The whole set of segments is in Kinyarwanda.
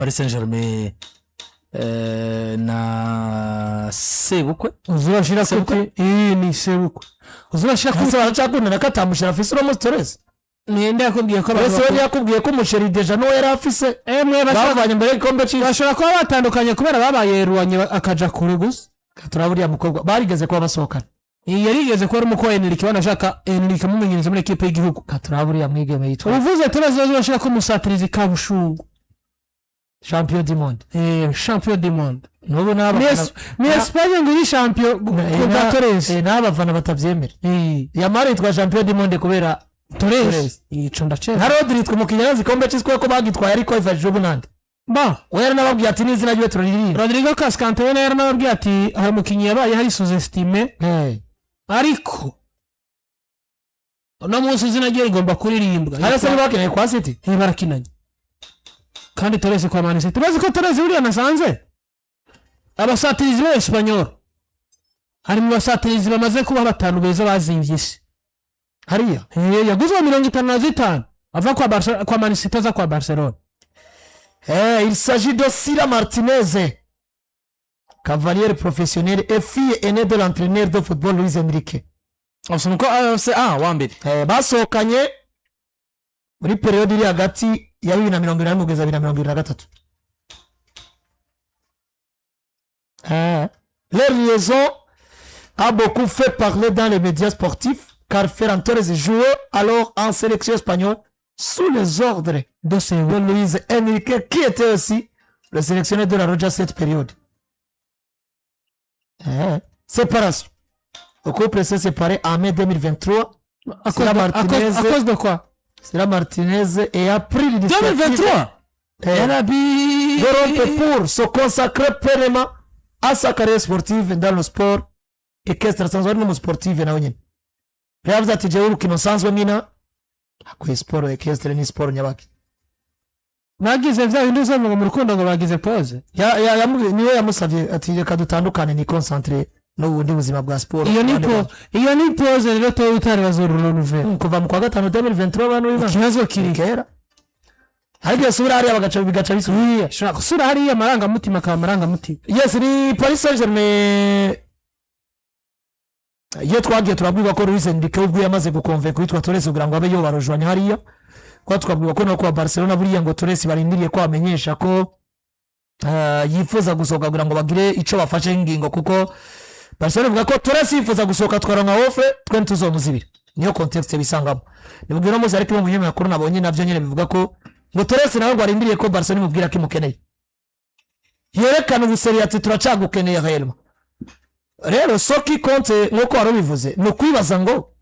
Paris Saint-Germain na Sebukwe uzurashira kuti ni Sebukwe uzurashira kuti baracakunda nakatamushira afise no Torres ninde yakubwiye ko bose yakubwiye ko umusheri deja no yari afise emwe bavanye mbere ikombe cy'isi bashobora kuba batandukanye kubera babaye ruwanye akaja kure gusa turaburiya mukobwa barigeze kuba basohokana yarigeze ko ari umuko Enrique banashaka Enrique mumenyereza muri equipe y'igihugu turaburiya mwigeme yitwa uvuze Torres uzurashira ko musatirizi kabushungu champion du monde champion du monde nubu naba ni Espagne ngiri champion ku Torres n'abafana batavyemera Yamari twa champion du monde kubera Torres ico ndace na Rodri twumukinya zikombe cy'iswe ko bagitwaye ariko ifashije ubunande ba wera nababwiye ati n'izina ryo turaririmba Rodrigo Cascante we yari nababwiye ati hari umukinnyi yabaye hari sous-estimé ariko no munsi izina ryo rigomba kuririmbwa arasa ni bakeneye kwa City barakinanye kandi Torres kwa Man City bazi ko Torres buriya nasanze abasatirizi b'Espanyol hari mu basatirizi bamaze kuba batanu beza bazimvye isi hariya yaguzwe 55 ava kwa Man City aza kwa Barcelona. Il s'agit de Sira Martinez, cavalier professionnel et fille aînée de l'entraîneur de football Luis Enrique. C'est wambere basohokanye muri periode iri hagati ya 2020 kugeza 2023. Leur liaison a beaucoup fait parler dans les médias sportifs car Ferran Torres jouait alors en sélection espagnole sous les ordres de Luis Enrique qui était aussi le sélectionneur de la Roja cette période. Séparation. Le couple s'est séparé en mai 2023. À cause de quoi? Sira Martinez et a pris l'initiative 2023 de rompre pour se consacrer pleinement à sa carrière sportive dans le sport équestre sanzwe no sportive nawe nyine. Yavuze ati jewe urukino sanzwe mina akwiye sport équestre ni sport nyabaki. Nagize vya bintu zo mu rukundo ngo bagize pause. Niwe yamusavye ati reka dutandukane ni concentré n'ubundi buzima bwa sport. Iyo ni pause rero to utari bazoruro nuve. Kuva mu kwa gatanu 2023 abantu biba. Ikibazo kiri kera. Hariya sura hariya bigaca bisubiye. Shaka sura hariya maranga mutima ka maranga mutima. Yes, ni Paris Saint-Germain. Iyo twagiye turabwirwa ko Luis Enrique ubwo yamaze gukonve kwitwa Torres kugira ngo abe yo barojwanya hariya. Kwa twabwirwa ko no kwa Barcelona buriya ngo Torres barindiriye ko amenyesha ko yifuza gusohoka kugira ngo bagire ico bafashe ingingo kuko Barcelona vuga ko Torres yifuza gusohoka twaronka ofre twe tuzomuzibira. Niyo context bisangamo. Nibwira muzi ariko mu munyema yakuru nabonye navyo nyene bivuga ko ngo Torres nawe ngo arindiriye ko Barcelona imubwira ko imukeneye. Yerekana ubuseri ati turacagukeneye réellement. Rero soki konte nkuko warubivuze no kwibaza ngo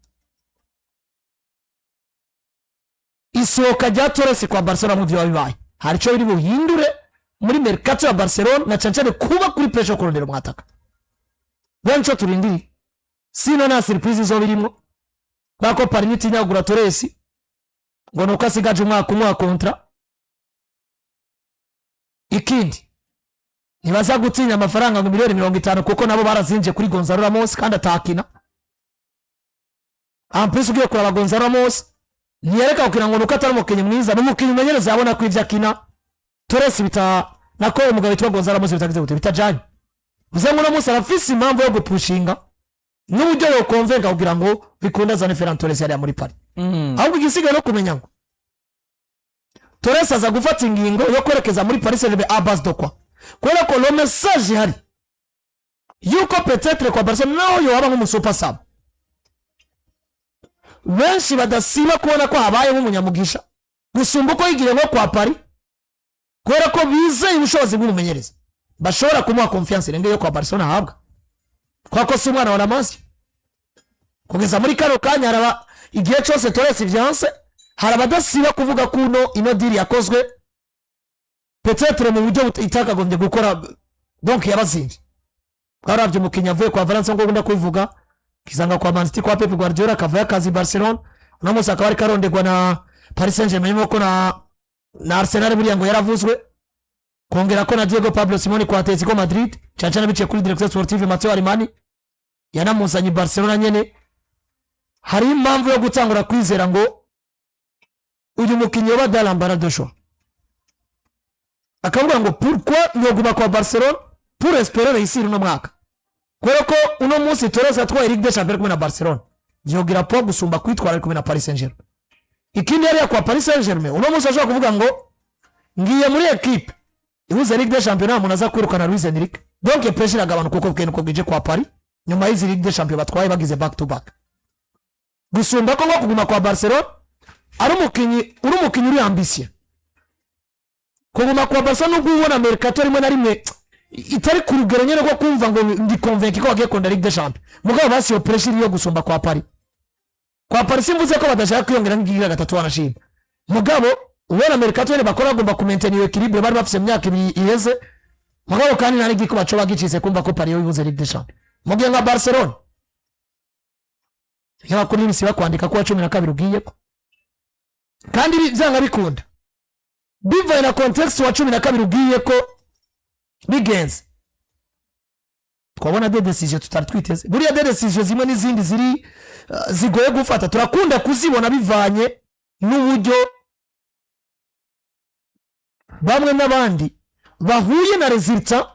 isohoka rya Torres kwa Barcelona mu byo bibaye hari cyo biri buhindure muri mercato ya Barcelona na cancane kuba kuri pressure kurondera mwataka bencho turindiri sino na surprise zo birimo bako Paris nyagura Torres ngo nuko asigaje umwaka kontra ikindi nibaza gutinya amafaranga ngo miliyoni 50 kuko nabo barazinje kuri Gonzalo Ramos kandi atakina ampese ugiye kuraba Gonzalo Ramos niyereka ukina ngo nuko atari umukenye mwiza n'umukenye umenyereza yabona ko ivyo akina Torres bita nako umugabo witwa Gonzalo Ramos bitagize gute bitajanye uze ngo Ramos arafise impamvu yo gupushinga n'uburyo yo konvenga kugira ngo bikunda zane Ferran Torres yari muri Paris ahubwo igisigaye no kumenya ngo Torres aza gufata ingingo yo kwerekeza muri Paris Saint-Germain à base de quoi kubera ko le message hari yuko peut-être kwa Barcelona naho yo aba nk'umusuper sub benshi badasiba kubona ko habaye nk'umunyamugisha gusumba uko yigire nko kwa Paris kubera ko bizeye ubushobozi bw'umumenyereza bashobora kumuha confiance irenge yo kwa Barcelona ahabwa kwa ko si umwana wa Ramos kugeza muri kano kanya haraba igihe cyose Torres vyanse harabadasiba kuvuga kuno ino deal yakozwe peut-être mu buryo itakagombye gukora donc yabazinje baravye umukinya avuye kwa Valence ngo ngunda kubivuga kizanga kwa Man City kwa Pep Guardiola kavaya kazi Barcelona no musa akaba ari karondegwa na Paris Saint-Germain yuko na Arsenal buriya ngo yaravuzwe kongera ko na Diego Pablo Simeone kwa Atletico Madrid cyacana bice kuri directeur sportif Matteo Alemani yanamuzanye Barcelona nyene hari impamvu yo gutangura kwizera ngo uyu mukinyi wa Dalambara dosho akavuga ngo pourquoi nyoguma kwa Barcelona pour espérer réussir no mwaka kubera ko uno munsi Torres atwaye Ligue des Champions kumwe na Barcelona byogira po gusumba kwitwara kumwe na Paris Saint-Germain. Ikindi yari kwa Paris Saint-Germain uno munsi ashaka kuvuga ngo ngiye muri equipe ihuza Ligue des Champions umuntu aza kwirukana Luis Enrique donc pressure agabanuka kuko bwene ko bwije kwa Paris nyuma y'izi Ligue des Champions batwaye bagize back to back gusumba ko ngo kuguma kwa Barcelona ari umukinyi uri ambitieux kuguma kwa Barcelona n'ubwo ubona mercato rimwe na rimwe itari ku rugero nyene rwo kumva ngo ndi convaincu ko agiye konda Ligue des Champions mugabo basi yo pressure yo gusumba kwa Paris simvuze ko badashaka kwiyongera ngigira gatatu wanashima mugabo ubona mercato nyene bakora agomba kumaintain equilibre bari bafise imyaka iheze mugabo kandi nari giko baco bagicise kumva ko Paris yo ibuze Ligue des Champions mugiye nka Barcelona yaba kuri bisiba kwandika ko 12 ugiye kandi byanga bikunda bivaye na context wa 12 ugiye ko bigenze twabona de decision tutari twiteze buriya de decision zimwe n'izindi ziri zigoye gufata turakunda kuzibona bivanye n'uburyo bamwe n'abandi bahuye na resultat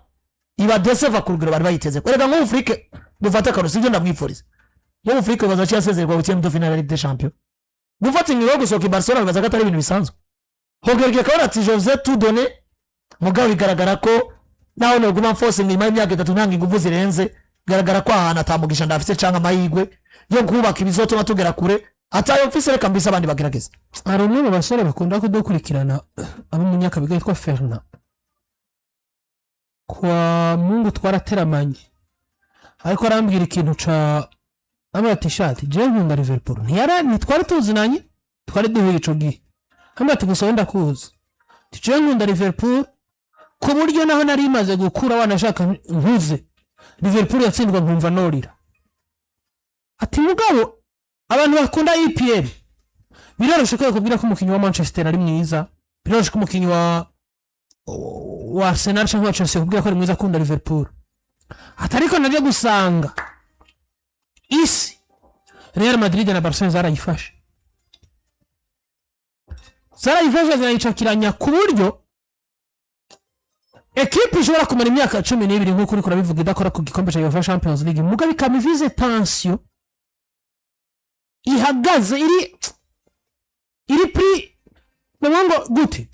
ibadeseva ku rugero bari bayiteze kwereka ngo Afrique dufata kano sivyo ndamwifuriza mu Afrique bazaciye asezerwa gutya mu finale Ligue des Champions gufata ingiro gusoka Barcelona bazaga atari ibintu bisanzwe hogereke kabona ati Jose tout donné mugabo bigaragara ko naho no guma force nyuma y'imyaka 3 ntanga ingufu zirenze garagara ko ahantu atamugisha ndafite cyangwa amahigwe yo kubaka ibizotuma tugera kure atayo mfise reka mbisa abandi bagerageza hari umwe mu basore bakunda kudukurikirana abo mu myaka bigaye kwa Ferna kwa Mungu twarateramanye ariko arambwira ikintu ca amati shati je nkunda Liverpool ni twari tuzinanye twari duhuye ico gihe amati gusa wenda kuza je nkunda Liverpool ku buryo naho nari maze gukura wanashaka nkuze Liverpool yatsindwa nkumva norira ati mugabo abantu bakunda EPL birarusha ko kubwira ko umukinyi wa Manchester ari mwiza birarusha ko umukinyi wa Arsenal cyangwa Chelsea kubwira ko ari mwiza akunda Liverpool atariko naje gusanga isi Real Madrid na Barcelona zarayifashe zarayicakiranya ku buryo equipe ishobora kumara imyaka 12 nk'uko uri kurabivuga idakora ku gikombe cya UEFA Champions League mugabe ikamivize tension ihagaze iri pri namango gute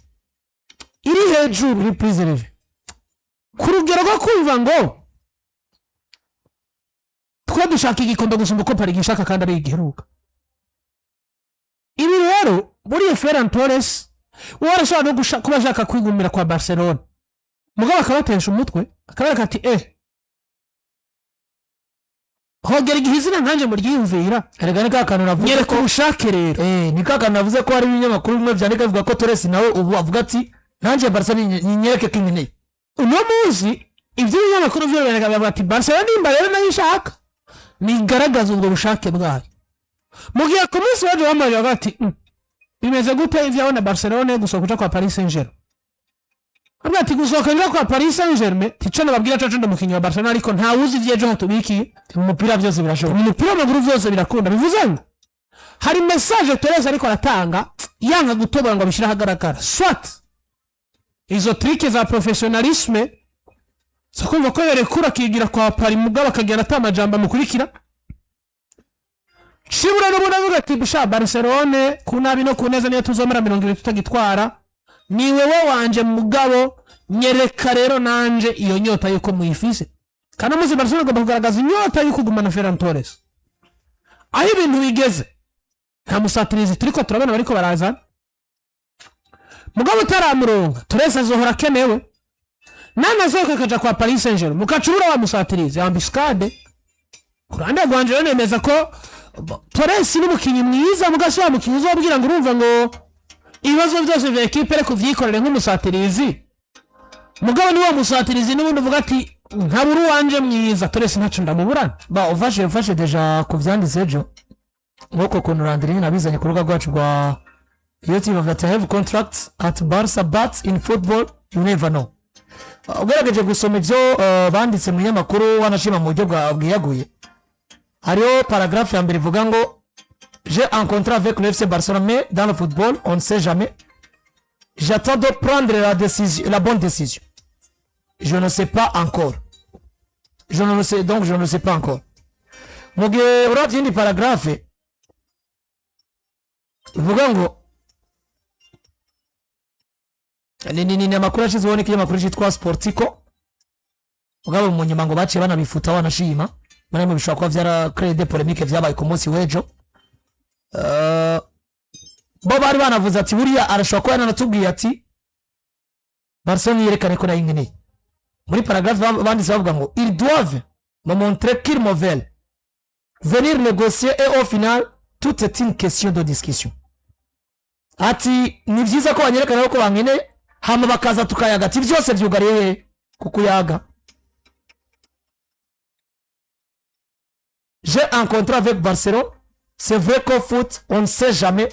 iri hejuru iri preserve ku rugero rwo kumva ngo twa dushaka igikombe gusumba ko Paris gishaka kandi ari igiheruka ibi rero muri Ferran Torres warashaka no kuba ashaka kwigumira kwa Barcelona mugabo akabatesha umutwe akabareka ati hogera igihizina nkanje mu ryiyumvira erega ni kakano navuze ko ushake rero ni kakano navuze ko hari ibinyamakuru bimwe byandika bivuga ko Torres nawe ubu avuga ati nanje Barcelona nyereke kinini uno muzi ibyo binyamakuru byo bavuga ati Barcelona nimba rero nayishaka nigaragaza ubwo bushake bwayo mugiye ku munsi waje wamaje ati bimeze gute ivyo abona Barcelona gusohoka kwa Paris Saint-Germain abati gusohoka kwa Paris Saint-Germain tico nababwira cyo ndo mukinyi wa Barcelona ariko nta wuzi ivyejo hatubikiye umupira byose birashoboka umupira w'amaguru byose birakunda bivuze ngo hari message Torres ariko aratanga yanga gutobora ngo bishira hagaragara swat izo trike za professionalisme sakumva ko yerekura kigira kwa Paris mugabo akagera atamajamba mukurikira Shibura no bunavuga ati bisha Barcelona kunabi no kuneza niyo tuzomera 20 tutagitwara ni wewe wanje mugabo nyereka rero nanje iyo nyota yuko muyifise kana muzi Barcelona agomba kugaragaza inyota yuko gumana Ferran Torres aho ibintu bigeze nta musatirizi turiko turabana bariko baraza mugabo taramuronga Torres azohora kenewe nana zoka kaja kwa Paris Saint-Germain mukacurura wa musatirizi ambiscade kuranda gwanje nemeza ko Torres ni mukinyi mwiza mugasi wa mukinyi uzobwira ngo urumva ngo ibibazo byose bya equipe reko vyikorere nk'umusatirizi mugabo ni wa musatirizi n'ubundi uvuga ati ntaburu wanje mwiza Torres ntacu ndamuburana ba ufashe deja kuvyanditse ejo nk'uko kuntu Landry nabizanye ku rubuga rwacu rwa YouTube of that have contracts at Barca but in football you never know ugerageje gusoma ivyo banditse mu nyamakuru wanashima mu buryo bwiyaguye hariyo paragraphe ya mbere ivuga ngo j'ai un contrat avec le FC Barcelone mais dans le football on ne sait jamais j'attends de prendre la bonne décision. Je ne sais pas encore. Je ne sais pas encore. Mugihe uravye indi paragraphe ivuga ngo ni amakuru ashizweho n'ikinyamakuru cyitwa Sportico, mugabo mu nyuma ngo baciye banabifuta wanashima manamo bishobora kuba vyara créer des polémiques vyabaye ku munsi w'ejo. Bo bari banavuze ati buriya arashobora kuba yanatubwiye ati Barcelone yerekane ko nayo nkeneye. Muri paragraphe banditse bavuga ngo ils doivent me montrer qu'ils me veulent venir négocier et au final tout est une question de discussion. Ati ni vyiza ko banyerekana ko bankeneye hama bakaza tukayaga ati byose byugariye kukuyaga. J'ai un contrat avec Barcelone. C'est vrai qu'au foot, on ne sait jamais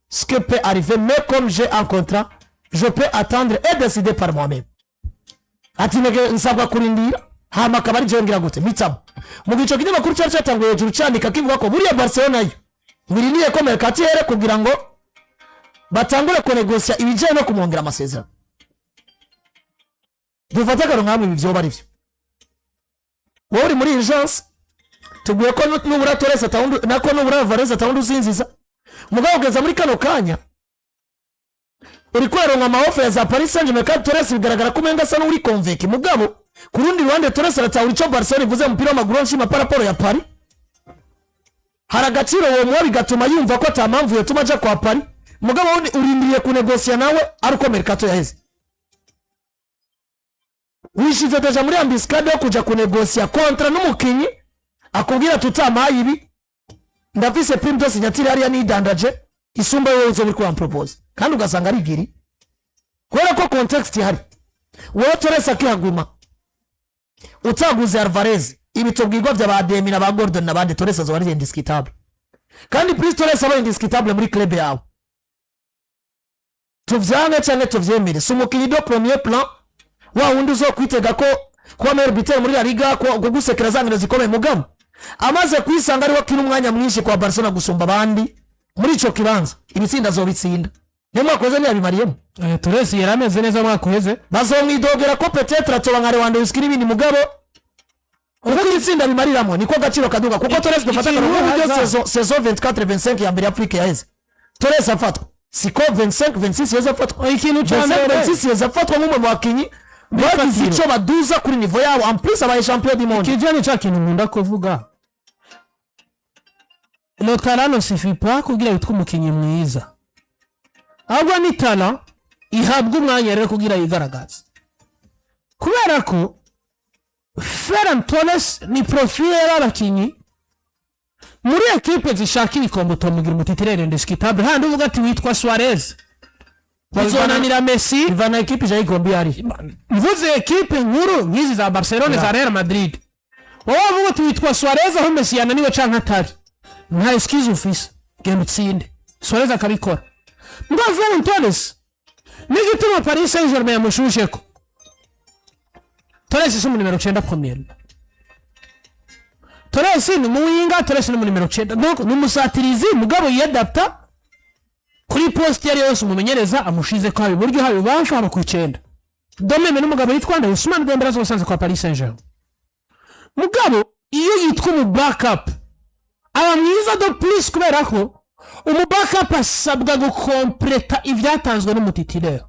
ce qui peut arriver, mais comme j'ai un contrat, je peux attendre et décider par moi-même. Ati nege nsabwa kurindira hama kabari jengera gute mitamo mu gico kinyamakuru cyari cyatanguye hejuru cyandika kivuga ko buriya Barcelona yo ngiriniye ko Mercatiere kugira ngo batangure ko negosia ibijanye no kumwongera amasezerano. Dufata karo nkamwe ibyo bari byo. Wowe uri muri agence tuguye ko nubura Torres atawundu nako nubura Varese atawundu uzinziza mugabo ugeza muri kano kanya uri kweronka amaofe za Paris Saint-Germain kandi Torres bigaragara ko umenga asa n'uri convaincre mugabo ku rundi ruhande Torres aratawura ico Barcelona ivuze umupira w'amaguru nshima paraporo ya Paris hari agaciro uwo muwa bigatuma yumva ko atampamvu yatuma aja kwa Paris mugabo urindiriye kunegosia nawe ari uko Mercato yaheze wishize deja muri ambiscade yo kuja kunegosia kontra n'umukinyi akubwira tutamaye ibi ndafise prime de signature hariya nidandaje isumba wewe uzo muri propose kandi ugasanga ari giri kubera ko context ihari. Wowe Torres akihaguma utaguze Alvarez ibitobwirwa by'abademi na ba Gordon n'abandi Torres azo ari indiscutable kandi plus Torres aba indiscutable muri club yawe tuvyange cyane tuvyemere sumukinyi do premier plan wa wundi uzo kwitega ko kwa meilleur buteur muri La Liga ko gusekera zangiro zikomeye mugabo amaze kwisanga ari wakina umwanya mwinshi kwa Barcelona gusumba abandi muri ico kibanza ibitsinda zo bitsinda nemo koze ni abimariyemo. Torres yarameze neza mwaka uheze bazomwidogera ko peut-être atoba nka Lewandowski n'ibindi mugabo uko itsinda bimariramo niko gaciro kaduga kuko Torres dufata ko saison 24-25 ya mbere Afrika yaheze Torres afatwa siko 25-26 yeza afatwa ikintu cyane 26 yeza afatwa nk'umwe mu bakinyi bagize ico baduza kuri niveau yabo en plus abaye champion du monde. Kijani cha kintu nkunda kuvuga le talent ne suffit pas kugira yitwa umukinyi mwiza ahubwo ni talent ihabwa umwanya rero kugira yigaragaza kubera ko Ferran Torres ni profil y'abakinyi muri equipe zishaka ibikombe tomugira umutitirere indiscutable handi uvuga ati witwa Suarez bazonanira Messi ivana equipe ja igombi yari mvuze equipe nkuru nkizi za Barcelona za Real Madrid wowe uvuga ati witwa Suarez aho Messi yananiwe canka atari nta excuse ufise genda utsinde Suarez akabikora ngo Ferran Torres nigituma Paris Saint-Germain yamushusheko Torres si mu numero 9 premier Torres ni muwinga Torres ni mu numero 9 donc numusatirizi mugabo yadapta kuri poste yari yose umumenyereza amushize ko habi buryo habi bansha hano ku 9 domeme n'umugabo yitwa Ousmane Dembélé azosanze kwa Paris Saint-Germain mugabo iyo yitwa mu backup aba mwiza do plus kubera ko umu backup asabwa gukompleta ivyatanzwe n'umutitirere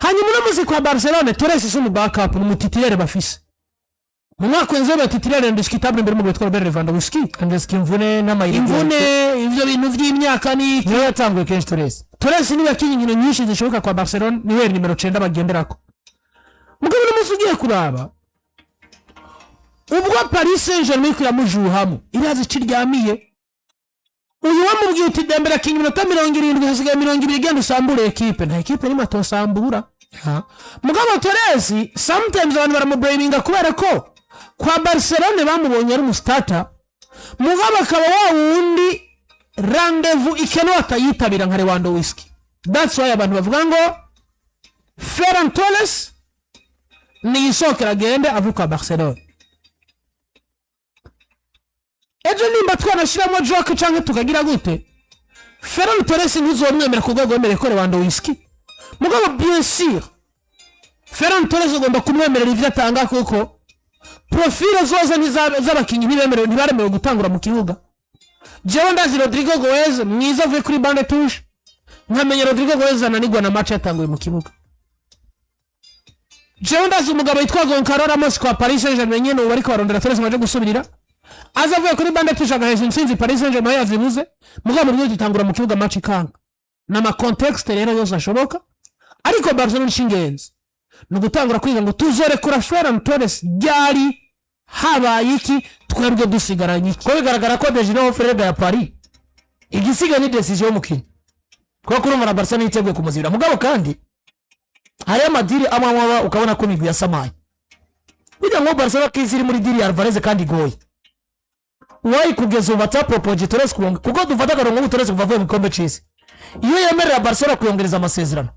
hanyuma n'umuzi kwa Barcelona Torres si umu backup n'umutitirere bafise mu mwaka wenzo batititirere indiscutable imbere mu gutwara Robert Lewandowski andeski imvune n'amayiri imvune ivyo bintu vy'imyaka ni yatangwe kenshi Torres ni bakinyi nkino nyinshi zishoboka kwa Barcelona niwe numero 9 bagenderako mugabo n'umuzi ugiye kuraba ubwo Paris Saint-Germain kuramujuhamo irazi ciryamiye uyu wamubwiye uti Dembélé kinyi minota 70 hasigaye 20 genda usambure equipe nta equipe ni matosambura mugabo Torres sometimes abantu baramublaminga kubera ko kwa Barcelona bamubonye ari umustarter mugabo akaba wa wundi rendezvous ikeno atayitabira nka Lewandowski. That's why abantu bavuga ngo Ferran Torres ni isokera agende avuka Barcelona. Ejo nimba twanashiramo joke canke tukagira gute Ferran Torres ntuzomwemera ku rwego rw'embere ko Lewandowski mugabo bien sûr Ferran Torres ugomba kumwemerera ivyo atanga kuko profile zose z'abakinyi ntibaremewe gutangura mu kibuga. Jewe ndazi Rodrigo Goez mwiza avuye kuri bande touche, nkamenya Rodrigo Goez ananigwa na match yatanguye mu kibuga. Jewe ndazi umugabo yitwa Goncalo Ramos kwa Paris Saint-Germain nyene ubu ariko barondera Torres maje gusubirira, aza avuye kuri bande touche agaheza intsinzi Paris Saint-Germain yazibuze, mugabo mu gitangura mu kibuga match ikanga n'ama context rero yose ashoboka. Ariko Barcelona shingenzi no gutangura kwiga ngo tuzorekura Ferran Torres ryari habaye iki twebwe dusigaranye iki. Ko bigaragara ko Dejino Ferreira ya Paris igisiga ni decision y'umukino ko kurumva na Barcelona yiteguye kumuzibira, mugabo kandi hari amadiri amwe ukabona ko migwi yasamaye bijya ngo Barcelona kiziri muri diri ya Alvarez kandi goye wayi kugeza ubu atapropose Torres kuko dufata karongo Torres kuva mu gikombe cy'isi. Iyo yemerera Barcelona kuyongereza amasezerano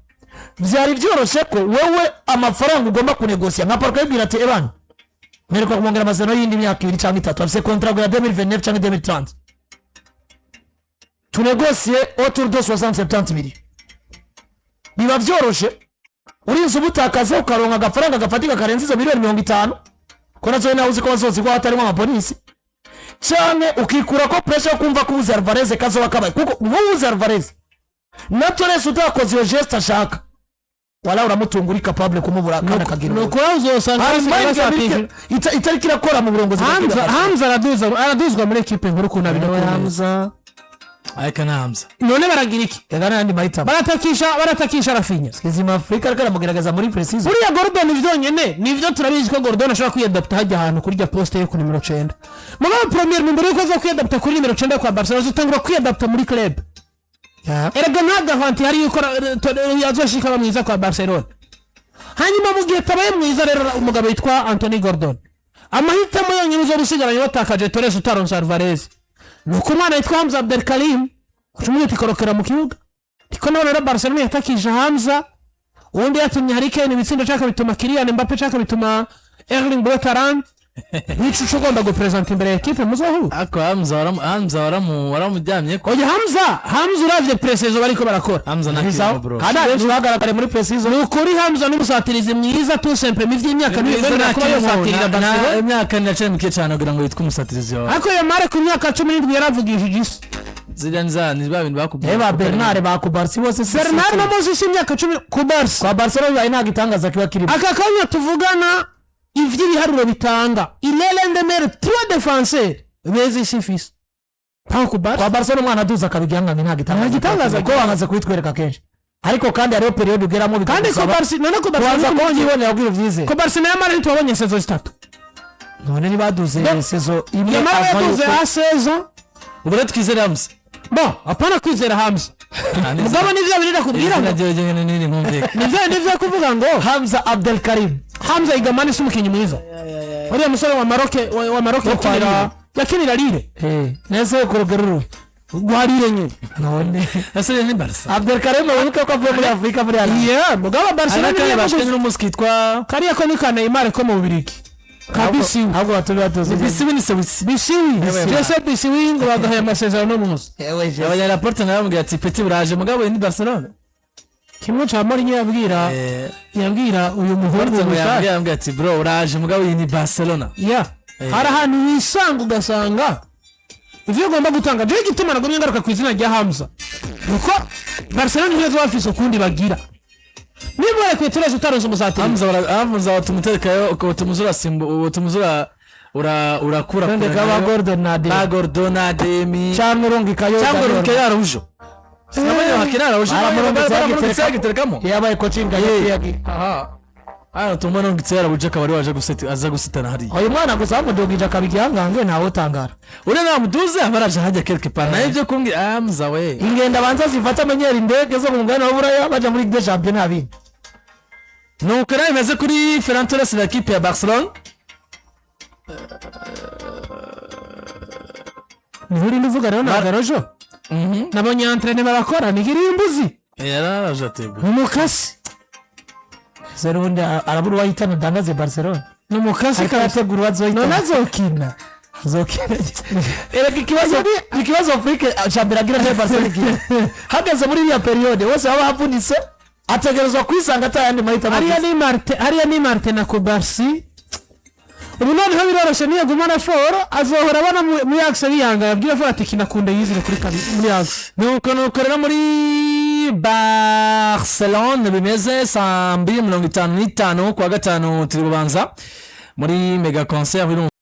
byari byoroshe ko wewe amafaranga ugomba kunegosia nka Parker yibwira ati ebana mpereka kumongera amasezerano y'indi myaka 2 cyangwa 3 afise contrat ya 2029 cyangwa 2030 tunegosie autour de 60-70 millions. Biba byoroshe urinze ubutakaza ukaronka agafaranga gafatika karenze izo miliyoni 50 ko nazo nawe uzi ko bazozi ko hatarimo amapolisi cyane ukikura ko pressure yo kumva ko uzi Alvarez kazoba kabaye kuko uzi Alvarez na Torres utakoze iyo geste ashaka wala uramutungura capable kumubura kana kagira nuko uzosanga itari kirakora mu burongozi. Hamza araduzwa muri equipe nkuru kuna bino Hamza ayika na Hamza none baragira iki yagana yandi mahitamo baratakisha Rafinha skizima Afrika ariko aramugerageza muri precision uriya Gordon ivyonyene nivyo turabizi ko Gordon ashobora kwiyadapta hajya ahantu kurya poste yo ku numero 9 mugabo premier numero yuko zo kwiyadapta kuri numero 9 kwa Barcelona zitangura kwiyadapta muri club. Erega nta garanti hari yuko yazoshika bamwiza kwa Barcelona. Hanyuma mu gihe tabaye mwiza rero umugabo yitwa Anthony Gordon amahitamo yonyine uzo gusigaranye batakaje Torres utaronsa Alvarez nuko umwana yitwa Hamza Abdelkarim kuchumuye tikorokera mu kibuga niko none rero Barcelona yatakije Hamza undi yatumye Harry Kane ibitsindo cyaka bituma Kylian Mbappe cyaka bituma Erling Braut Haaland nico ugomba gupresenta imbere ya equipe muzahu ako Hamza waramujyamye ko oya Hamza uravye precision bariko barakora Hamza nakiri bro kada ntibagaragare muri precision nukuri Hamza n'umusatirizi mwiza tu simple mivye imyaka n'ibyo nakora yosatirira Barcelona imyaka ndace mike cyane kugira ngo yitwe umusatirizi wawe ako yamare ku myaka 17 yaravugishije isi ziriya ni babindi bakubwiye eba Bernard bakubarsi bose Bernard no Moses imyaka 10 ku Barca kwa Barcelona yayi nagitangaza kiba kirimo aka kanya tuvugana ivyo biharuro bitanga ilele ndemere 3 défenseurs bezi sifisi kwa Barcelona umwana aduza kabigihanganye ntagitangaza ko wamaze kwitwereka kenshi ariko kandi hariho period ugeramo kandi ko Barcelona none ko Barcelona ko yibonera ubwiro vyize ko Barcelona yamara ntitwabonye saison 3 none ni baduze saison imwe yamara yaduze a saison ubwo twizera Hamza bon apana kwizera Hamza mugabo nivyo birira kubwira ngo nivyo kuvuga ngo Hamza Abdelkarim Hamza igamani sumukinyi mwiza uriya musore wa Maroc yakinira Lille nese kurogeruru gwarire nye none asere ni Barca Abdelkarim uruka ko avuye muri Afrika muri ala mugabo Barcelona yabashwe n'umuskitwa kariya ko ni Neymar ko mu Bubirigi kabisi ahubwo batuze bisiwi ni sewisi bisiwi ngo bagahaye amasezerano n'umuzi abanya rapport nayo mbwira ati petit buraje mugabo ni Barcelona kimwe cha Mourinho yabwira uyu muhungu yambwira ati bro uraje mugabo ni Barcelona hari ahantu wisanga ugasanga ivyo ugomba gutanga je gituma nagomye ngaruka ku izina rya Hamza nuko Barcelona nizo bafise ukundi bagira nibore kwetereza utaronse umusatiri Hamza watumuterekayo ukotumuzura simbo utumuzura urakura kandi kaba Gordon na Demi cyangwa urongikayo rujo sinabonye hakirara rujo aramurongo yabaye coaching yaki aha tumwana ngitsera rujo kabari waje aza gusitana hari uyu mwana gusa amudogije kabigihangange ntawo tangara ure namuduze abaraje hajya quelque part na ivyo kumbwira Hamza we ingenda banza zifata amenyera indege zo mu mugana w'Uburaya baje muri Ligue des Champions nabi nuko rero imeze kuri Ferran Torres na equipe ya Barcelona Nihuri nuvuga rero na garojo nabonye entraîner barakora nigirimbuzi yararaje atego umukasi serundi araburu wahitana dangaze Barcelona numukasi karategura azohitana nazokina erega ikibazo Afrika chamberagira ne Barcelona hageze muri ya periode wose baba havunitse ategerezwa kwisanga atayandi mahitamo ariya ni Marte na Kubarsi ubu noneho biroroshye niyo gumana foro azohora abana muri Axe biyanga yabwira foro ati kinakunda yizire kuri kabiri muri Axe nuko rero muri Barcelone bimeze saa 2:55 kwa gatanu turi bubanza muri mega concert